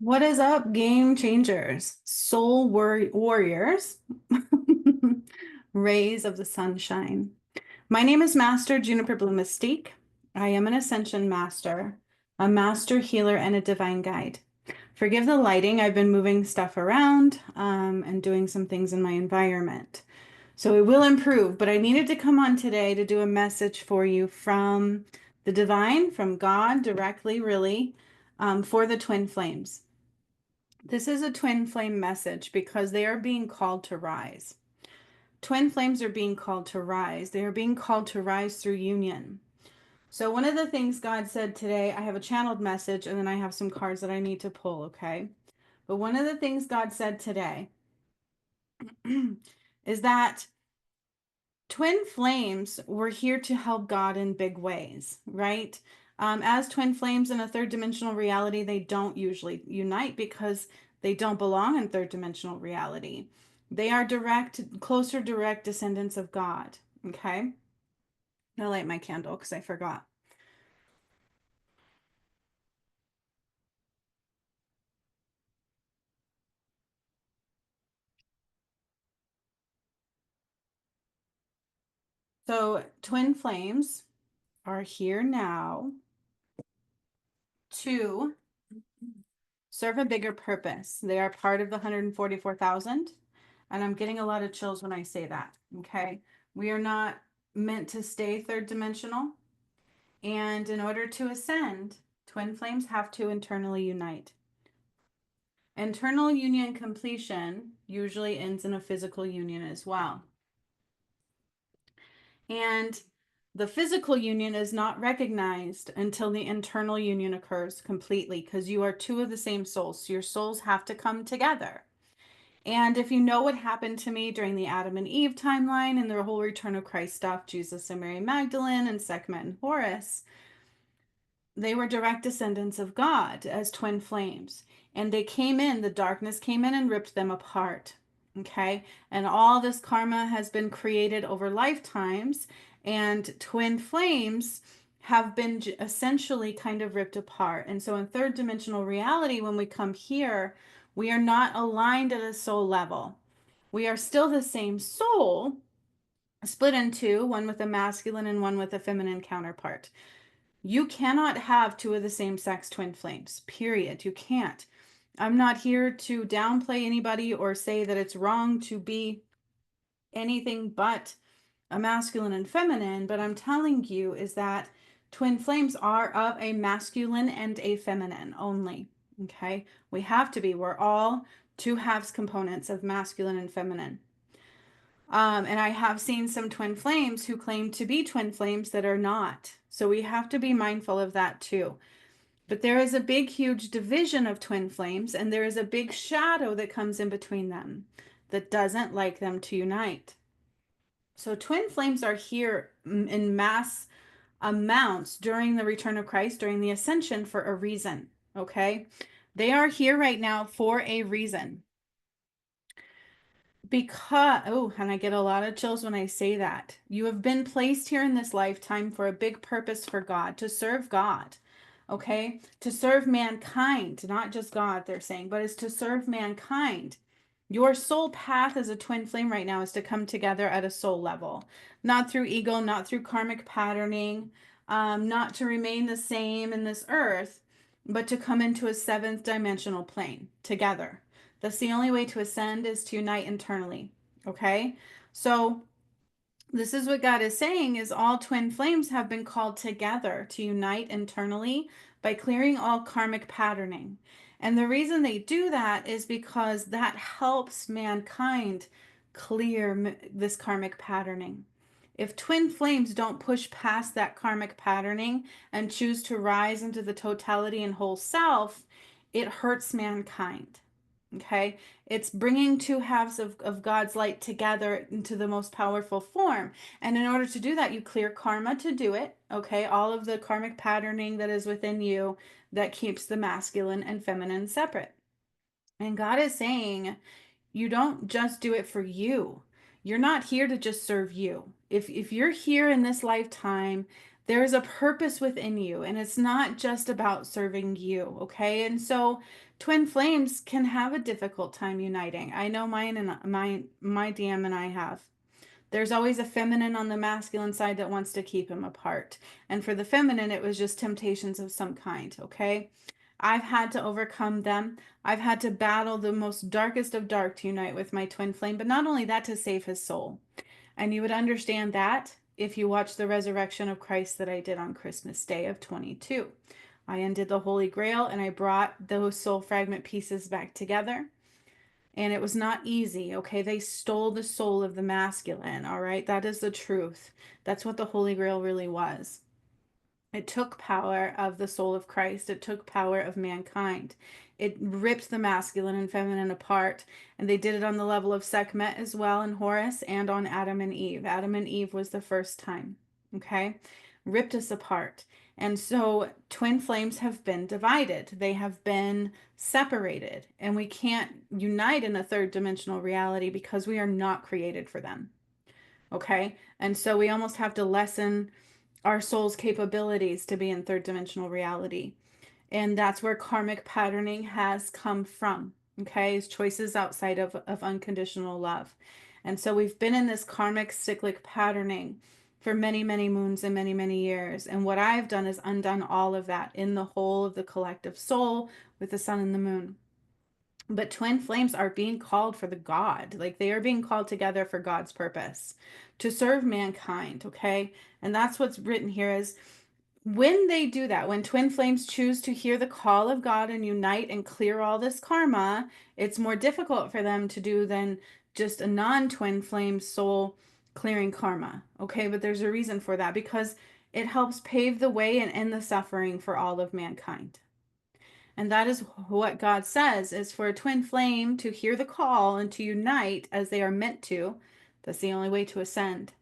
What is up, game changers, warriors, rays of the sunshine? My name is Master Juniper Blue Mystique. I am an ascension master, a master healer, and a divine guide. Forgive the lighting. I've been moving stuff around and doing some things in my environment. So it will improve, but I needed to come on today to do a message for you from the divine, from God directly, really, for the twin flames. This is a twin flame message because they are being called to rise. Twin flames are being called to rise. They are being called to rise through union. So, one of the things God said today, I have a channeled message and then I have some cards that I need to pull, okay? But one of the things God said today is that twin flames were here to help God in big ways, right? As twin flames in a third dimensional reality, they don't usually unite because they don't belong in third dimensional reality. They are closer direct descendants of God. Okay. I'll light my candle because I forgot. So, twin flames are here now to serve a bigger purpose. They are part of the 144,000. And I'm getting a lot of chills when I say that. Okay. We are not meant to stay third dimensional. And in order to ascend, twin flames have to internally unite. Internal union completion usually ends in a physical union as well. And the physical union is not recognized until the internal union occurs completely because you are two of the same souls. So your souls have to come together. And if you know what happened to me during the Adam and Eve timeline and the whole Return of Christ stuff, Jesus and Mary Magdalene and Sekhmet and Horus, they were direct descendants of God as twin flames. And they came in, the darkness came in and ripped them apart. Okay. And all this karma has been created over lifetimes, and twin flames have been essentially kind of ripped apart. And so in third dimensional reality, when we come here, we are not aligned at a soul level. We are still the same soul, split in two, one with a masculine and one with a feminine counterpart. You cannot have two of the same sex twin flames, period. You can't. I'm not here to downplay anybody or say that it's wrong to be anything but a masculine and feminine, but I'm telling you is that twin flames are of a masculine and a feminine only. Okay? We have to be. We're all two halves components of masculine and feminine. And I have seen some twin flames who claim to be twin flames that are not. So we have to be mindful of that too. But there is a big, huge division of twin flames, and there is a big shadow that comes in between them that doesn't like them to unite. So twin flames are here in mass amounts during the return of Christ, during the ascension for a reason. Okay. They are here right now for a reason. Because, oh, and I get a lot of chills when I say that. You have been placed here in this lifetime for a big purpose for God, to serve God, okay? To serve mankind, not just God, they're saying, but it's to serve mankind. Your soul path as a twin flame right now is to come together at a soul level, not through ego, not through karmic patterning, not to remain the same in this earth, but to come into a seventh dimensional plane together. That's the only way to ascend is to unite internally. Okay? So this is what God is saying is all twin flames have been called together to unite internally by clearing all karmic patterning. And the reason they do that is because that helps mankind clear this karmic patterning. If twin flames don't push past that karmic patterning and choose to rise into the totality and whole self, it hurts mankind. Okay, it's bringing two halves of God's light together into the most powerful form. And in order to do that, you clear karma to do it. Okay, all of the karmic patterning that is within you that keeps the masculine and feminine separate. And God is saying, you don't just do it for you. You're not here to just serve you. If you're here in this lifetime, There is a purpose within you, and it's not just about serving you, okay? And so twin flames can have a difficult time uniting. I know mine and my DM and I have. There's always a feminine on the masculine side that wants to keep him apart. And for the feminine, it was just temptations of some kind, okay? I've had to overcome them. I've had to battle the most darkest of dark to unite with my twin flame, but not only that, to save his soul. And you would understand that if you watch the resurrection of Christ that I did on Christmas Day of 22. I undid the Holy Grail and I brought those soul fragment pieces back together. And it was not easy, okay? They stole the soul of the masculine, all right? That is the truth. That's what the Holy Grail really was. It took power of the soul of Christ. It took power of mankind. It ripped the masculine and feminine apart. And they did it on the level of Sekhmet as well in Horus and on Adam and Eve. Adam and Eve was the first time, okay? Ripped us apart. And so twin flames have been divided. They have been separated. And we can't unite in a third dimensional reality because we are not created for them, okay? And so we almost have to lessen our soul's capabilities to be in third dimensional reality. And that's where karmic patterning has come from, okay? Is choices outside of unconditional love. And so we've been in this karmic cyclic patterning for many, many moons and many, many years. And what I've done is undone all of that in the whole of the collective soul with the sun and the moon. But twin flames are being called for the God. Like they are being called together for God's purpose to serve mankind, okay? And that's what's written here is when they do that, when twin flames choose to hear the call of God and unite and clear all this karma, it's more difficult for them to do than just a non-twin flame soul clearing karma, okay? But there's a reason for that because it helps pave the way and end the suffering for all of mankind. And that is what God says is for a twin flame to hear the call and to unite as they are meant to. That's the only way to ascend.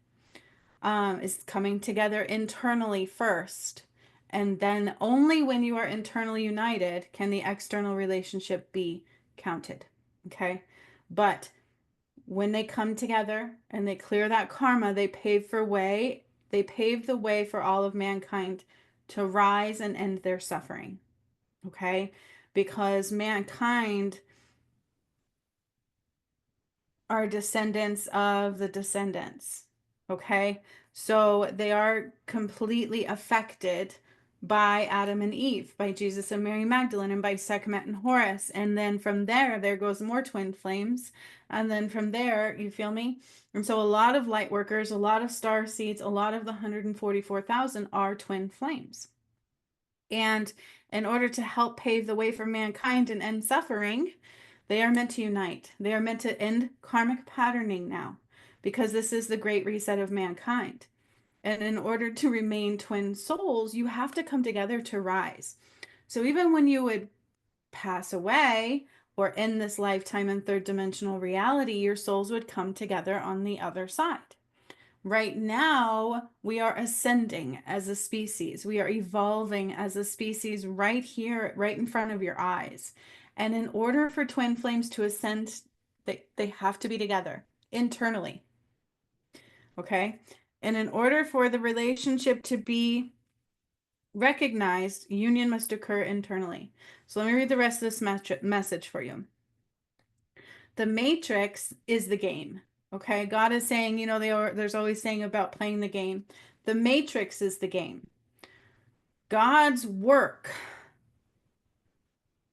Is coming together internally first. And then only when you are internally united can the external relationship be counted. Okay. But when they come together and they clear that karma, they pave the way for all of mankind to rise and end their suffering. Okay. Because mankind are descendants of the descendants. Okay. So they are completely affected by Adam and Eve, by Jesus and Mary Magdalene, and by Sekhmet and Horus. And then from there goes more twin flames. And then from there, you feel me? And so a lot of light workers, a lot of star seeds, a lot of the 144,000 are twin flames. And in order to help pave the way for mankind and end suffering, they are meant to unite. They are meant to end karmic patterning now, because this is the great reset of mankind. And in order to remain twin souls, you have to come together to rise. So even when you would pass away or end this lifetime in third dimensional reality, your souls would come together on the other side. Right now, we are ascending as a species. We are evolving as a species right here, right in front of your eyes. And in order for twin flames to ascend, they have to be together internally. Okay? And in order for the relationship to be recognized, union must occur internally. So let me read the rest of this message for you. The matrix is the game. Okay, God is saying, there's always saying about playing the game. The matrix is the game. God's work.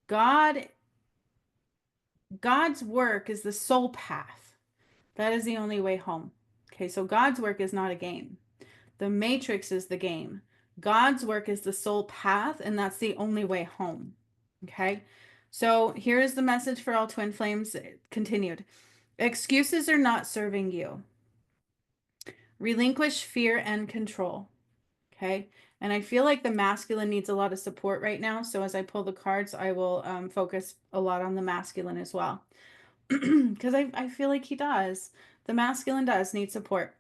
God's work is the soul path. That is the only way home. Okay, so God's work is not a game. The matrix is the game. God's work is the soul path, and that's the only way home. Okay, so here is the message for all twin flames. Continued. Excuses are not serving you. Relinquish fear and control. Okay. And I feel like the masculine needs a lot of support right now. So as I pull the cards, I will focus a lot on the masculine as well. Because I feel like he does. The masculine does need support.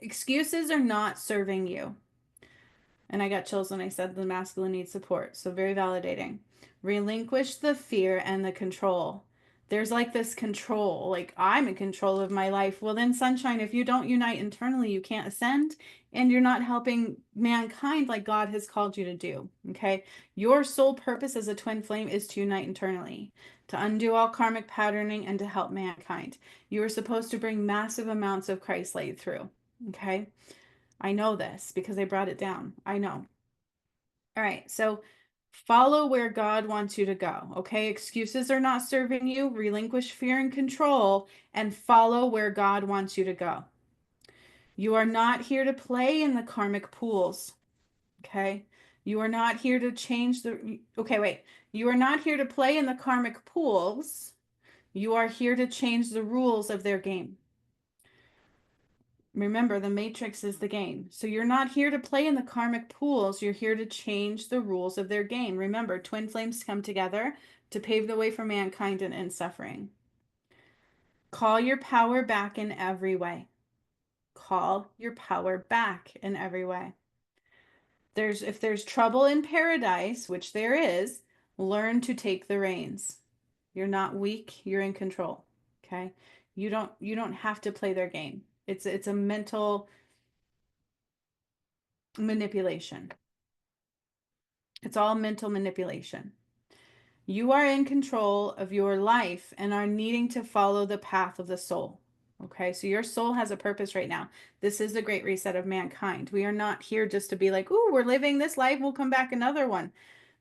Excuses are not serving you. And I got chills when I said the masculine needs support. So very validating. Relinquish the fear and the control. there's like this control, like I'm in control of my life. Well, then, sunshine, if you don't unite internally, you can't ascend and you're not helping mankind like God has called you to do. Okay. Your sole purpose as a twin flame is to unite internally, to undo all karmic patterning and to help mankind. You are supposed to bring massive amounts of Christ light through. Okay. I know this because I brought it down. I know. All right. So follow where God wants you to go. Okay. Excuses are not serving you. Relinquish fear and control and follow where God wants you to go. You are not here to play in the karmic pools. Okay. You are not here to change the. Okay, wait. You are not here to play in the karmic pools. You are here to change the rules of their game. Remember, the matrix is the game. So you're not here to play in the karmic pools. You're here to change the rules of their game. Remember, twin flames come together to pave the way for mankind and suffering. Call your power back in every way. Call your power back in every way. If there's trouble in paradise, which there is, learn to take the reins. You're not weak, you're in control. Okay? You don't have to play their game. It's a mental manipulation. It's all mental manipulation. You are in control of your life and are needing to follow the path of the soul. Okay, so your soul has a purpose right now. This is the great reset of mankind. We are not here just to be like, "Ooh, we're living this life, we'll come back another one."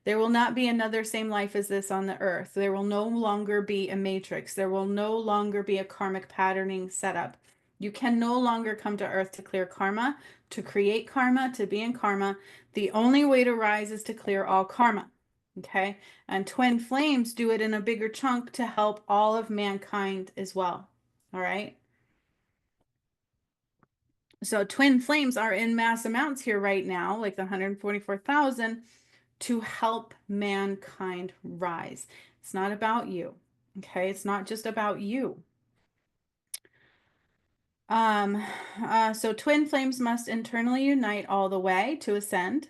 There will not be another same life as this on the earth. There will no longer be a matrix. There will no longer be a karmic patterning setup. You can no longer come to earth to clear karma, to create karma, to be in karma. The only way to rise is to clear all karma. Okay? And twin flames do it in a bigger chunk to help all of mankind as well. All right? So twin flames are in mass amounts here right now, like the 144,000, to help mankind rise. It's not about you. Okay? It's not just about you. So twin flames must internally unite all the way to ascend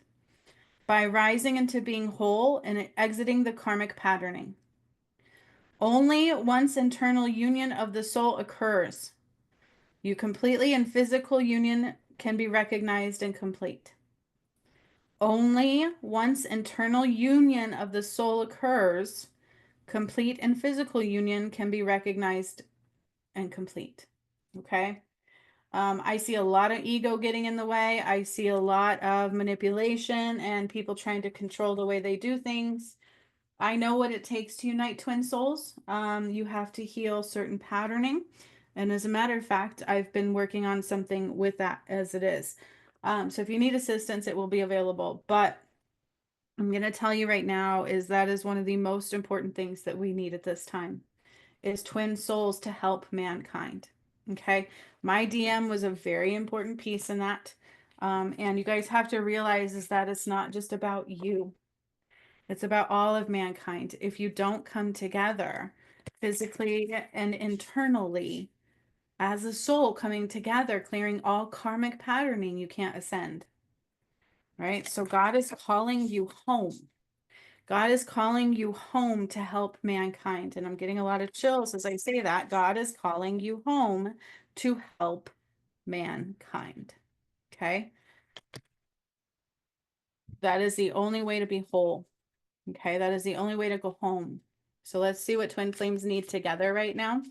by rising into being whole and exiting the karmic patterning. Only once internal union of the soul occurs, you completely and physical union can be recognized and complete. Only once internal union of the soul occurs, complete and physical union can be recognized and complete. Okay? I see a lot of ego getting in the way. I see a lot of manipulation and people trying to control the way they do things. I know what it takes to unite twin souls. You have to heal certain patterning. And as a matter of fact, I've been working on something with that as it is. So if you need assistance, it will be available. But I'm going to tell you right now is that is one of the most important things that we need at this time is twin souls to help mankind. Okay. My DM was a very important piece in that. And you guys have to realize is that it's not just about you. It's about all of mankind. If you don't come together physically and internally as a soul coming together, clearing all karmic patterning, you can't ascend. Right? So God is calling you home. God is calling you home to help mankind. And I'm getting a lot of chills as I say that. God is calling you home to help mankind. Okay? That is the only way to be whole. Okay? That is the only way to go home. So let's see what twin flames need together right now.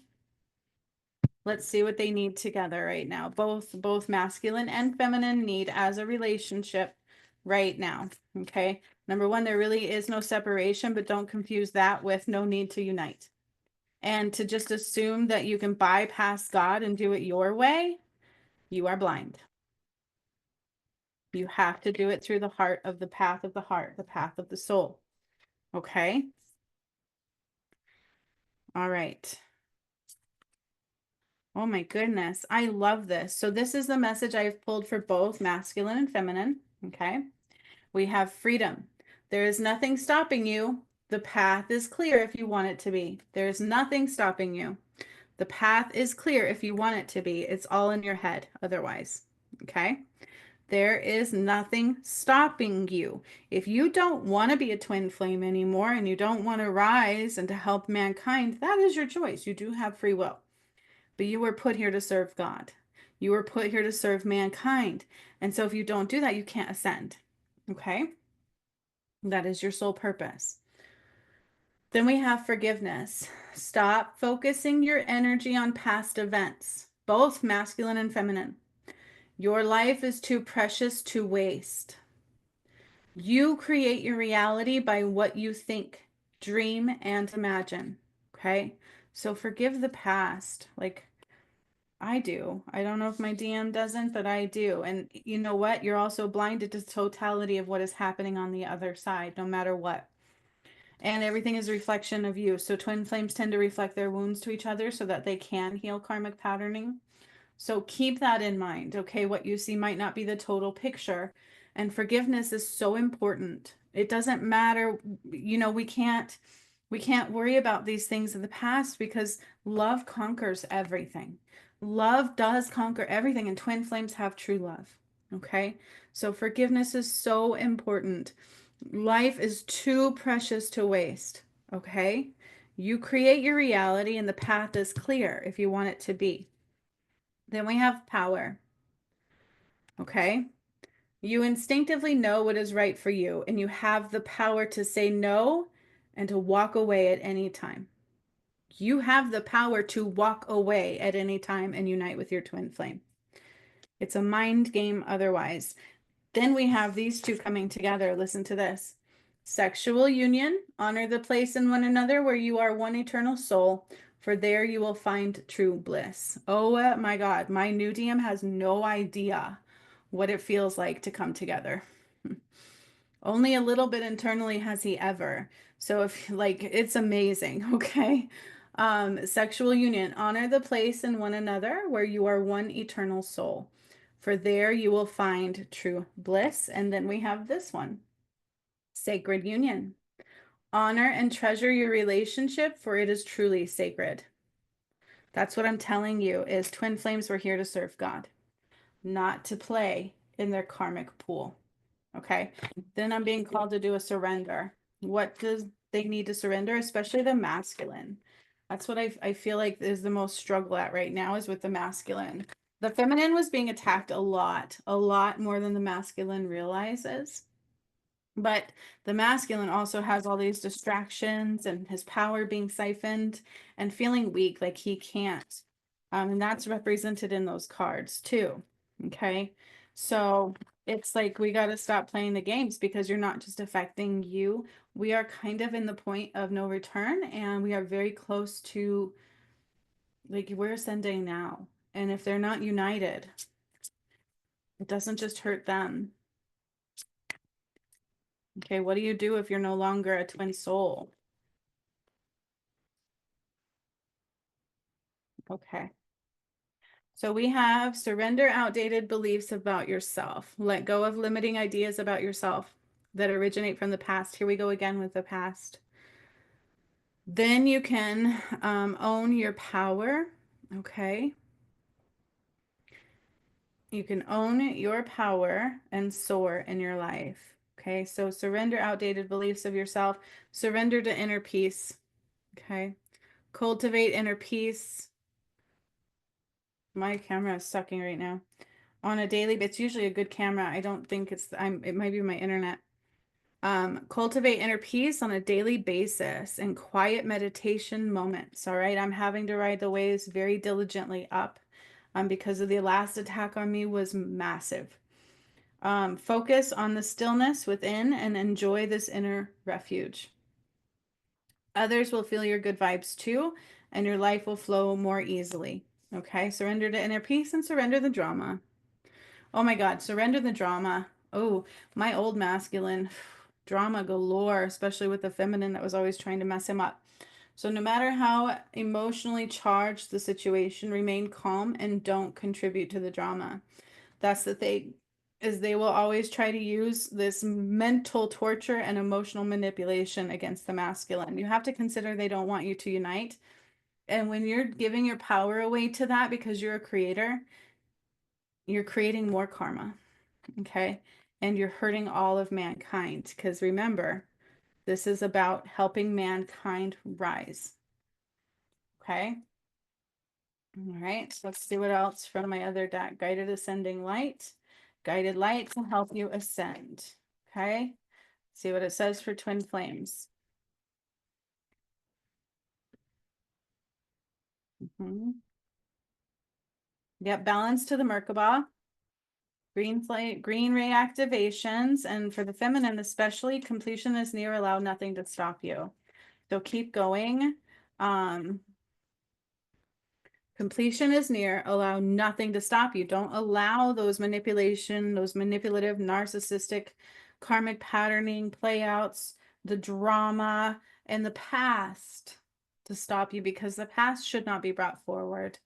Let's see what they need together right now. Both masculine and feminine need as a relationship right now. Okay? Number one, there really is no separation, but don't confuse that with no need to unite. And to just assume that you can bypass God and do it your way, you are blind. You have to do it through the heart of the path of the heart, the path of the soul. Okay? All right. Oh my goodness. I love this. So this is the message I've pulled for both masculine and feminine. Okay? We have freedom. There is nothing stopping you. The path is clear if you want it to be. There is nothing stopping you. The path is clear if you want it to be. It's all in your head otherwise. Okay? There is nothing stopping you. If you don't want to be a twin flame anymore and you don't want to rise and to help mankind, that is your choice. You do have free will. But you were put here to serve God. You were put here to serve mankind. And so if you don't do that, you can't ascend. Okay? That is your sole purpose. Then we have forgiveness. Stop focusing your energy on past events, both masculine and feminine. Your life is too precious to waste. You create your reality by what you think, dream, and imagine. Okay? So forgive the past. Like, I do. I don't know if my DM doesn't, but I do. And you know what? You're also blinded to the totality of what is happening on the other side, no matter what. And everything is a reflection of you. So twin flames tend to reflect their wounds to each other so that they can heal karmic patterning. So keep that in mind, okay? What you see might not be the total picture. And forgiveness is so important. It doesn't matter, we can't worry about these things in the past because love conquers everything. Love does conquer everything, and twin flames have true love. Okay? So forgiveness is so important. Life is too precious to waste. Okay? You create your reality, and the path is clear if you want it to be. Then we have power. Okay? You instinctively know what is right for you, and you have the power to say no and to walk away at any time. You have the power to walk away at any time and unite with your twin flame. It's a mind game otherwise. Then we have these two coming together. Listen to this. Sexual union, honor the place in one another where you are one eternal soul, for there you will find true bliss. Oh my God, my new DM has no idea what it feels like to come together. Only a little bit internally has he ever. So if like it's amazing, okay? Sexual union, honor the place in one another where you are one eternal soul. For there you will find true bliss. And then we have this one, sacred union. Honor and treasure your relationship, for it is truly sacred. That's what I'm telling you is twin flames were here to serve God, not to play in their karmic pool. Okay. Then I'm being called to do a surrender. What does they need to surrender, especially the masculine? That's what I feel like is the most struggle at right now is with the masculine. The feminine was being attacked a lot more than the masculine realizes. But the masculine also has all these distractions and his power being siphoned and feeling weak, like he can't. And that's represented in those cards too. Okay. So it's like we got to stop playing the games because you're not just affecting you. We are kind of in the point of no return and we are very close to like we're ascending now. And if they're not united, it doesn't just hurt them. Okay, what do you do if you're no longer a twin soul? Okay. So we have surrender outdated beliefs about yourself. Let go of limiting ideas about yourself that originate from the past. Here we go again with the past. Then you can own your power. Okay. You can own your power and soar in your life. Okay. So surrender outdated beliefs of yourself. Surrender to inner peace. Okay. Cultivate inner peace. My camera is sucking right now. On a daily, it's usually a good camera. I don't think it might be my internet. Cultivate inner peace on a daily basis and quiet meditation moments. All right. I'm having to ride the waves very diligently up because of the last attack on me was massive. Focus on the stillness within and enjoy this inner refuge. Others will feel your good vibes too, and your life will flow more easily. Okay. Surrender to inner peace and surrender the drama. Oh my God, surrender the drama. Oh, my old masculine drama galore, especially with the feminine that was always trying to mess him up. So no matter how emotionally charged the situation, remain calm and don't contribute to the drama. That's the thing, is they will always try to use this mental torture and emotional manipulation against the masculine. You have to consider they don't want you to unite. And when you're giving your power away to that because you're a creator, you're creating more karma. Okay. And you're hurting all of mankind. Because remember, this is about helping mankind rise. Okay. All right. So let's see what else from my other deck. Guided ascending light. Guided light to help you ascend. Okay. See what it says for twin flames. Yep. Balance to the Merkaba. Green flame, green ray activations. And for the feminine, especially, completion is near. Allow nothing to stop you. So keep going. Completion is near. Allow nothing to stop you. Don't allow those manipulation, those manipulative, narcissistic, karmic patterning, playouts, the drama, and the past to stop you, because the past should not be brought forward.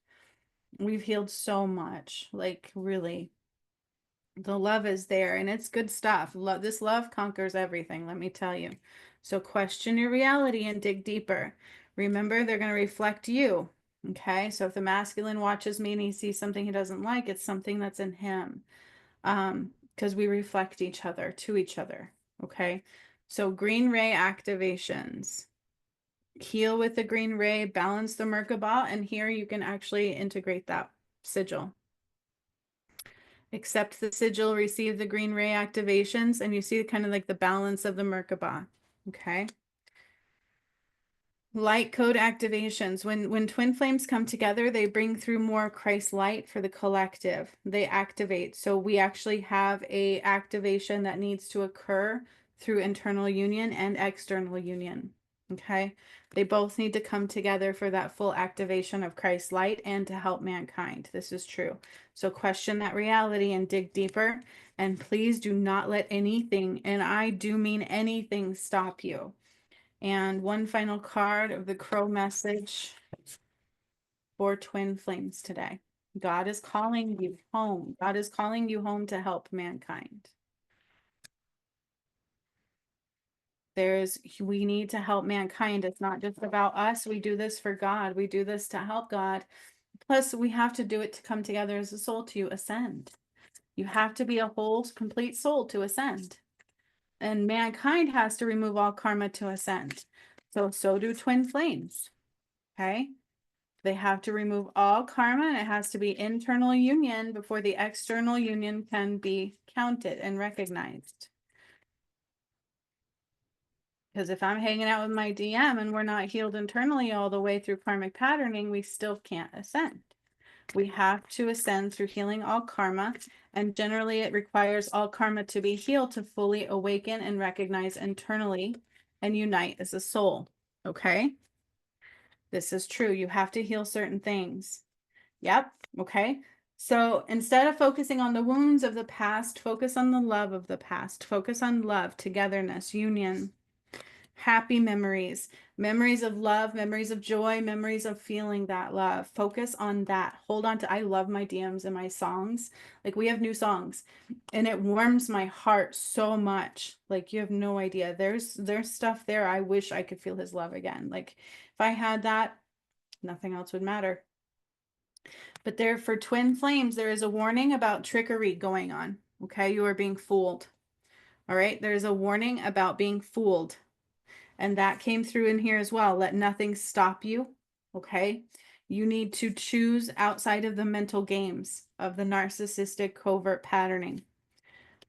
We've healed so much, like really. The love is there and it's good stuff. This love conquers everything, let me tell you. So question your reality and dig deeper. Remember, they're going to reflect you. Okay. So if the masculine watches me and he sees something he doesn't like, it's something that's in him. Because we reflect each other to each other. Okay. So green ray activations. Heal with the green ray, balance the Merkaba, and here you can actually integrate that sigil. Accept the sigil, receive the green ray activations, and you see kind of like the balance of the Merkaba. Okay. Light code activations. When twin flames come together, they bring through more Christ light for the collective. They activate. So we actually have a activation that needs to occur through internal union and external union. Okay. They both need to come together for that full activation of Christ's light and to help mankind. This is true. So question that reality and dig deeper. And please do not let anything, and I do mean anything, stop you. And one final card of the crow message for twin flames today. God is calling you home. God is calling you home to help mankind. We need to help mankind. It's not just about us. We do this for God. We do this to help God. Plus, we have to do it to come together as a soul to ascend. You have to be a whole, complete soul to ascend. And mankind has to remove all karma to ascend. So do twin flames. Okay. They have to remove all karma, and it has to be internal union before the external union can be counted and recognized. Because if I'm hanging out with my DM and we're not healed internally all the way through karmic patterning, we still can't ascend. We have to ascend through healing all karma, and generally it requires all karma to be healed to fully awaken and recognize internally and unite as a soul. Okay? This is true. You have to heal certain things. Yep. Okay. So instead of focusing on the wounds of the past, focus on the love of the past. Focus on love, togetherness, union, happy memories, memories of love, memories of joy, memories of feeling that love. Focus on that. Hold on to, I love my DMs and my songs. Like we have new songs and it warms my heart so much. Like you have no idea. There's stuff there. I wish I could feel his love again. Like if I had that, nothing else would matter. But there, for twin flames, there is a warning about trickery going on. Okay, you are being fooled. All right, there's a warning about being fooled. And that came through in here as well. Let nothing stop you. Okay, you need to choose outside of the mental games of the narcissistic covert patterning.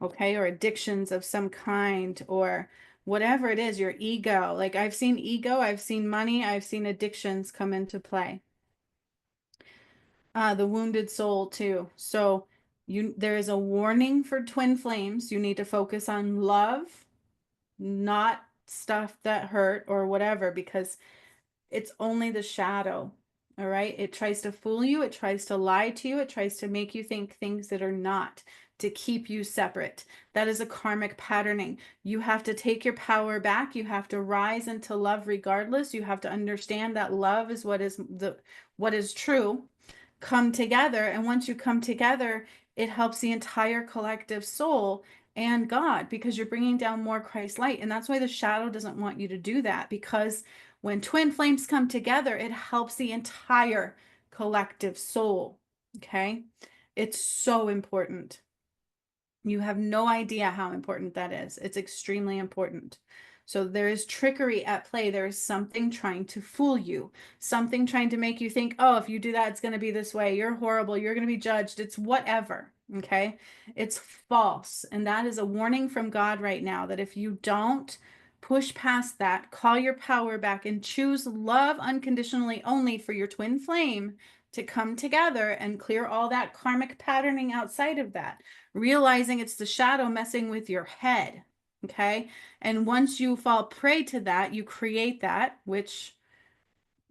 Okay, or addictions of some kind, or whatever it is, your ego. Like I've seen ego, I've seen money, I've seen addictions come into play. The wounded soul too. So there is a warning for twin flames. You need to focus on love, not stuff that hurt or whatever, because it's only the shadow. All right. It tries to fool you. It tries to lie to you. It tries to make you think things that are not, to keep you separate. That is a karmic patterning. You have to take your power back. You have to rise into love regardless. You have to understand that love is what is true. Come together, and once you come together, it helps the entire collective soul and God, because you're bringing down more Christ light. And that's why the shadow doesn't want you to do that, because when twin flames come together, it helps the entire collective soul. Okay, it's so important. You have no idea how important that is. It's extremely important. So there is trickery at play. There is something trying to fool you, something trying to make you think, oh, if you do that, it's going to be this way. You're horrible. You're going to be judged. It's whatever. Okay. It's false. And that is a warning from God right now that if you don't push past that, call your power back, and choose love unconditionally only for your twin flame to come together and clear all that karmic patterning outside of that, realizing it's the shadow messing with your head. Okay. And once you fall prey to that, you create that, which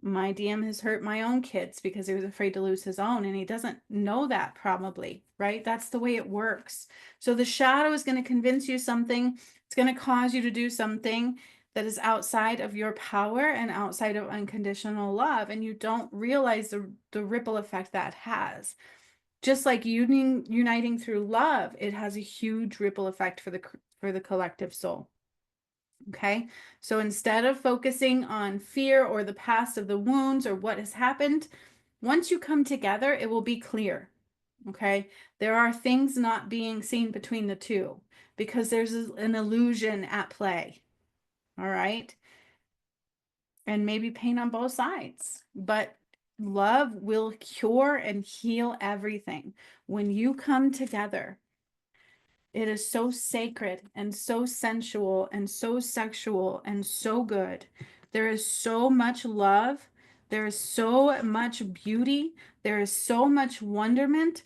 my DM has hurt my own kids because he was afraid to lose his own, and he doesn't know that probably, right? That's the way it works. So the shadow is going to convince you something. It's going to cause you to do something that is outside of your power and outside of unconditional love, and you don't realize the ripple effect that has. Just like uniting through love, it has a huge ripple effect for the collective soul. Okay, so instead of focusing on fear or the past of the wounds or what has happened, once you come together, it will be clear. Okay, there are things not being seen between the two because there's an illusion at play. All right, and maybe pain on both sides, but love will cure and heal everything. When you come together, it is so sacred and so sensual and so sexual and so good. There is so much love. There is so much beauty. There is so much wonderment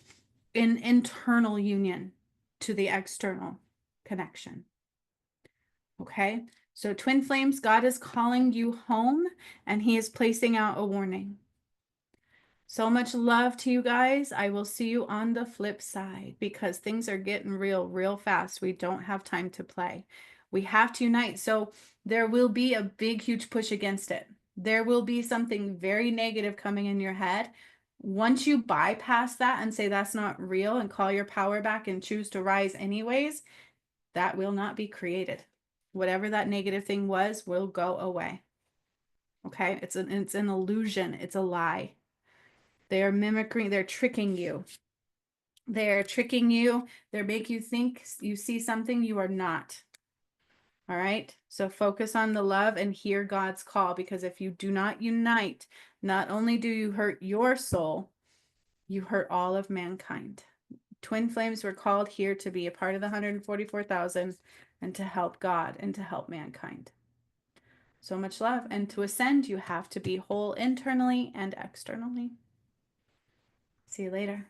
in internal union to the external connection. Okay? So, twin flames, God is calling you home and He is placing out a warning. So much love to you guys. I will see you on the flip side because things are getting real fast. We don't have time to play. We have to unite. So there will be a big, huge push against it. There will be something very negative coming in your head. Once you bypass that and say that's not real and call your power back and choose to rise anyways, that will not be created. Whatever that negative thing was will go away. Okay? It's an illusion. It's a lie. They are mimicking, they're tricking you. They're tricking you. They make you think you see something you are not. All right. So focus on the love and hear God's call, because if you do not unite, not only do you hurt your soul, you hurt all of mankind. Twin flames were called here to be a part of the 144,000 and to help God and to help mankind. So much love. And to ascend, you have to be whole internally and externally. See you later.